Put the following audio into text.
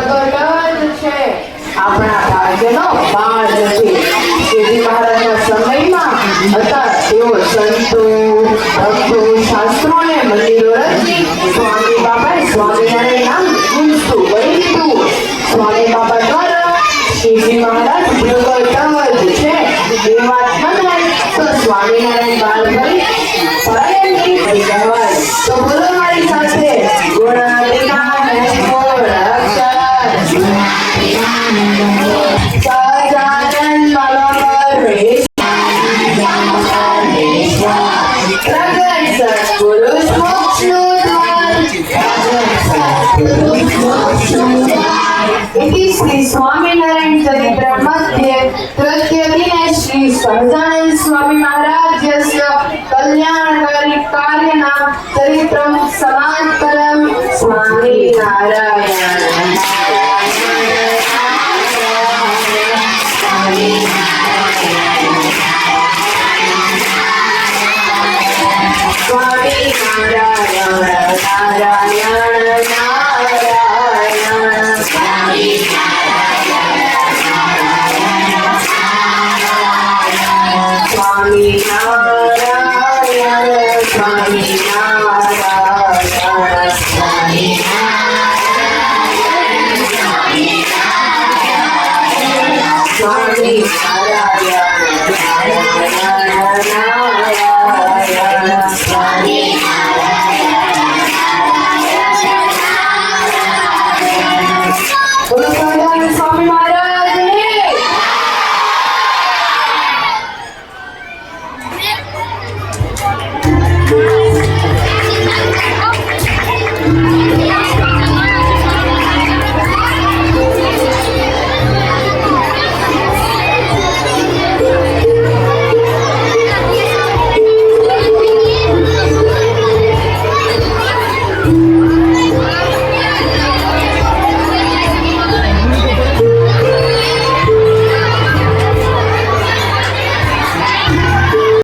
પ્રગટ છે, આપણા ભાગ્યનો પાર નથી. શ્રીજી મહારાજના સમયમાં હતા તેઓ સંતો ભક્તો શાસ્ત્રોને મંદિરો રચી સ્વામી બાબાએ સ્વામિનારાયણ નામ ગુંજતું કરી દીધું. સ્વામી બાબા દ્વારા શ્રીજી મહારાજ પ્રગટ છે એ વાત મનાય તો સ્વામિનારાયણ બાળ કરી પરાયણથી થઈ કહેવાય. તો બોલો મારી સાથે ગુણાતીતાનંદ ગોળ અક્ષર સહજાનંદ મનોહર વેશ પ્રગટ સત્પુરુષ મોક્ષનું દ્વાર इति श्री स्वामीनारायण चरित्र मध्ये तृतीय दिने श्री सहजानंद स्वामी महाराजस्य कल्याणकारी कार्यनाम चरित्रं समान्तरं स्वामी नारायण स्वामी नारायण नारायण नारायण स्वामी स्वामी नारायण स्वामी नारायण स्वामी स्वामी नारायण स्वामी बोलो